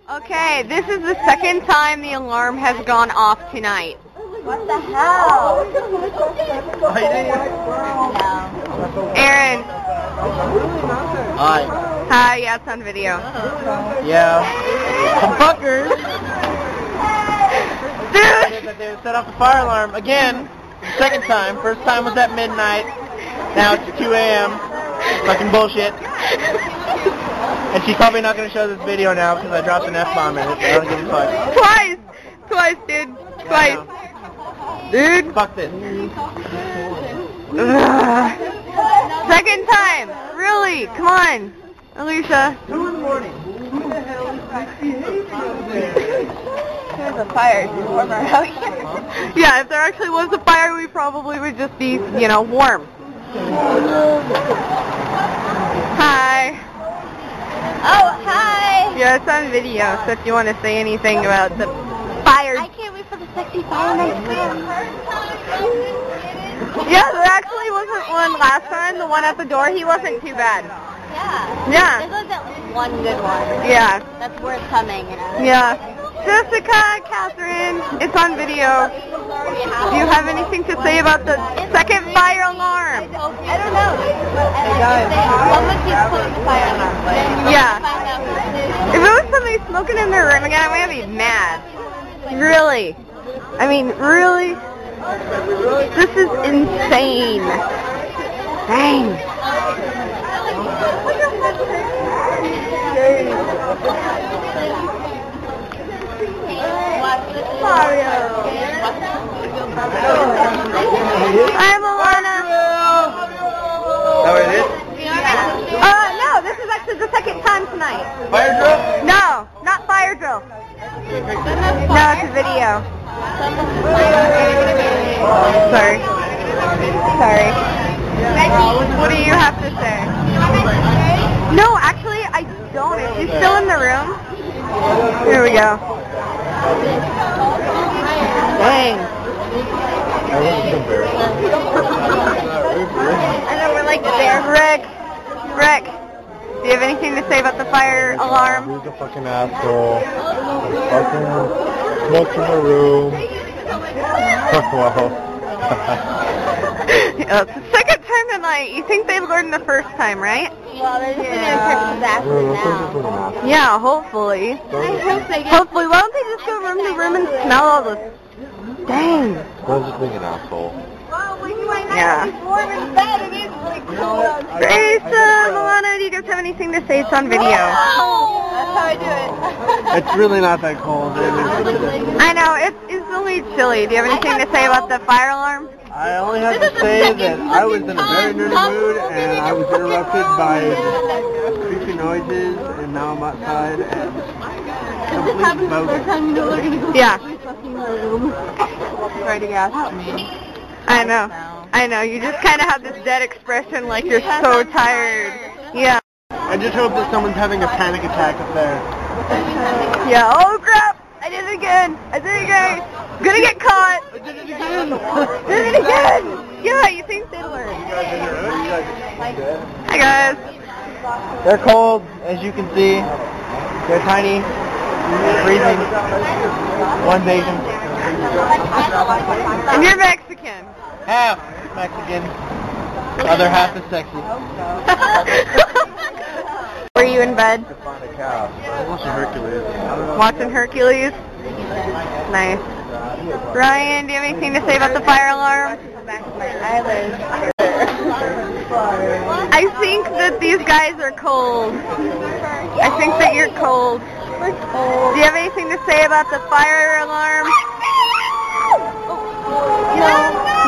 Okay, this is the second time the alarm has gone off tonight. What the hell? Aaron. Hi. Hi, yeah, it's on video. Yeah. Some fuckers. Dude! They set off the fire alarm again. Second time. First time was at midnight. Now it's 2 a.m. Fucking bullshit. And she's probably not going to show this video now because I dropped an F-bomb in it. So I don't give a fuck. Twice, dude. Twice. Dude. Fuck this. Ugh. Second time. Really? Come on. Alicia. 2 in the morning. There's a fire. It's warmer out here. Yeah, if there actually was a fire, we probably would just be, you know, warm. Hi. Oh, hi. Yeah, it's on video, so if you want to say anything about the fire. I can't wait for the sexy fireman to come. Yeah, there actually wasn't one last time. The one at the door, he wasn't too bad. Yeah. Yeah. This was at least one good one. Yeah. That's worth coming, you know. Yeah. Jessica, Catherine, it's on video. Do you have anything to say about the second fire alarm? I don't know. Hey guys. Someone keeps putting the fire alarm. Yeah. If it was somebody smoking in their room again, I'm going to be mad. Really. I mean, really? This is insane. Dang. Hi, Moana. Is that what it is? No, this is actually the second time tonight. Fire drill? No, not fire drill. No, it's a video. Sorry. What do you have to say? No, actually, I don't. Is she still in the room? Here we go. Dang. And then we're like there. Rick, do you have anything to say about the fire alarm? Who's a fucking asshole? Fucking smokes in the room. Wow. It's the second time tonight. You think they learned the first time, right? Well, they're just going to disaster now. Yeah, hopefully. I hope they get... Hopefully. Why don't they just go room to room and smell all this? Dang. Bro's just being an asshole. Yeah. Grayson, Moana, do you guys have anything to say? It's on video. That's how I do it. It's really not that cold. I know, it's only chilly. Do you have anything to say about the fire alarm? I only have to say that I was in a very nerdy mood and I was interrupted by creepy noises and now I'm outside and complete bogus. Yeah. Try to gas. I know. You just kind of have this dead expression like you're so tired. Yeah. I just hope that someone's having a panic attack up there. Yeah. Oh crap! I did it again. I'm gonna get caught. I did it again. Did it again. Yeah. You think they learn? Hi guys. They're cold, as you can see. They're tiny, freezing. One's Asian. And you're Mexican. Half Mexican. Other half is sexy. Were you in bed? Watching Hercules. Watching Hercules? Nice. Ryan, do you have anything to say about the fire alarm? I think that these guys are cold. I think that you're cold. Do you have anything to say about the fire alarm?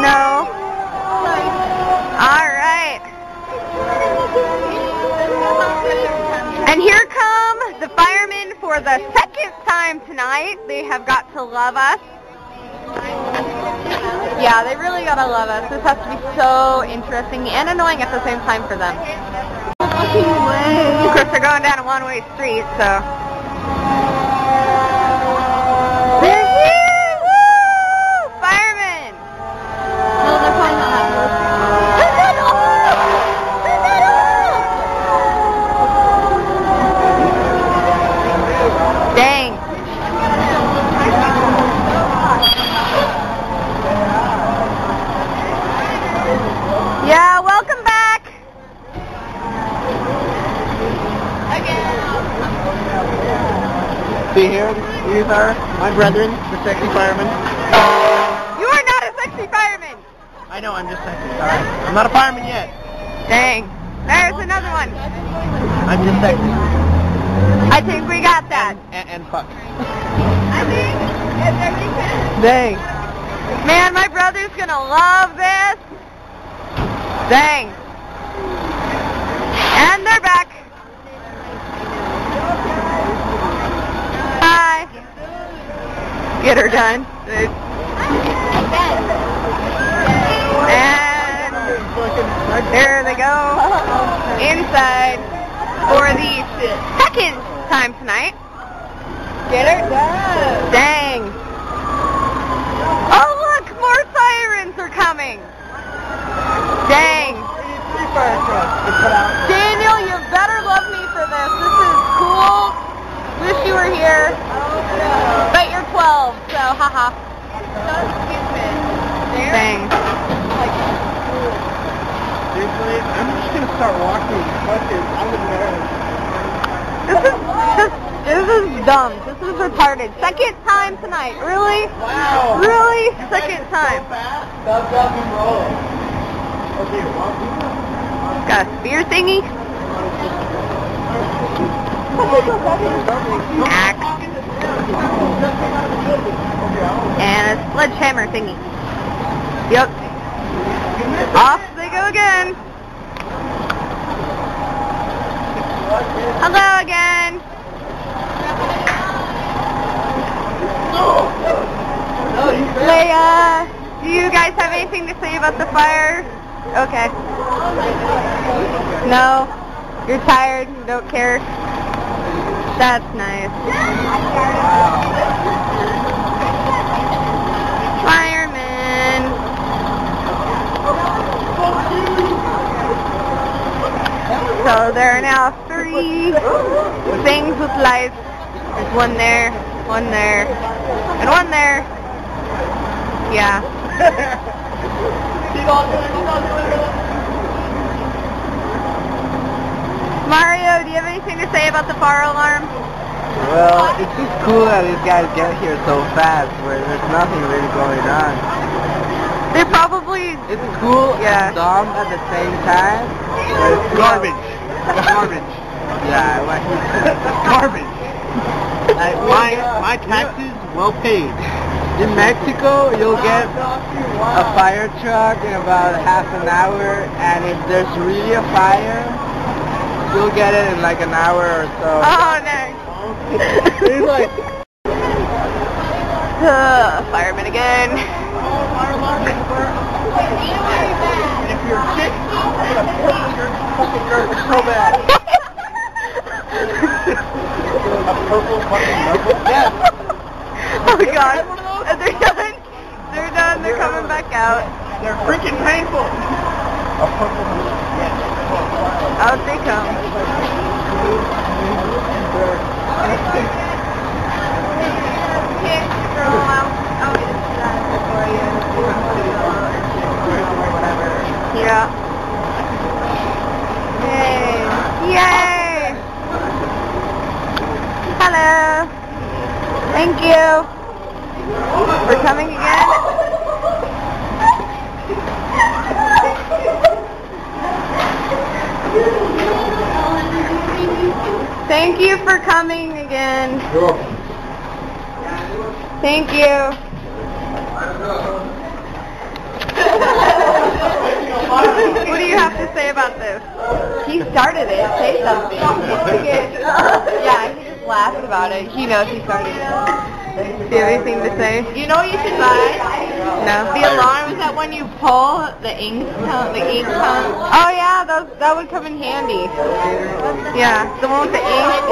No. All right. And here come the firemen for the second time tonight. They have got to love us. Yeah, they really gotta love us. This has to be so interesting and annoying at the same time for them. Of course, they're going down a one-way street, so. They're here! Woo! Firemen! No, they're probably not Dang. be here. These are my brethren, the sexy firemen. You are not a sexy fireman. I know, I'm just sexy. Alright. I'm not a fireman yet. Dang. There's another one. I'm just sexy. I think we got that. And fuck. I think if everything. Dang. Man, my brother's gonna love this. Dang. And they're back. Hi. Get her done. And there they go. Inside for the second time tonight. Get her done. Dang. Oh look, more sirens are coming. Dang. Daniel, you better love me for this. This is cool. Wish you were here. But you're 12, so haha. Dang. Seriously, I'm just gonna start walking. I'm embarrassed. This is dumb. This is retarded. Second time tonight. Really? Wow. Really? Second time. Stop, and roll. Okay, Got a spear thingy? Axe. And a sledgehammer thingy. Yep. Off they go again. Hello again. Leia, do you guys have anything to say about the fire? Okay. No? You're tired? You don't care? That's nice. Firemen. So there are now 3 things with lights. There's one there, and one there. Yeah. Mario, do you have anything to say about the fire alarm? Well, it's just cool that these guys get here so fast where there's nothing really going on. They're probably... It's cool Yeah. and dumb at the same time. But it's garbage. Garbage. Yeah, what he said. Garbage. My taxes well paid. In Mexico, you'll get a fire truck in about half an hour, and if there's really a fire, you'll get it in like an hour or so. Oh, nice. He's like... Fireman again. If you're sick, you're gonna purple your fucking nervous so bad. A purple fucking nervous? Yes. Oh god. And they're done. They're done. They're coming back out. They're freaking painful. A purple yes. Out they come. Yeah. Yay. Yay. Hello. Thank you for coming again. Thank you for coming again. You're welcome. Thank you. What do you have to say about this? He started it. Say something. Yeah, he just laughs about it. He knows he started it. Do you have anything to say? You know what you should buy? No. The alarm is that when you pull the ink comes. Oh yeah, that would come in handy. Yeah, the one with the ink.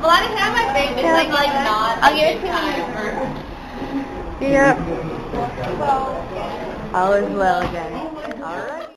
Well, I didn't have my face. It's like not. I'll give it to you. Yep. All is well again. All right.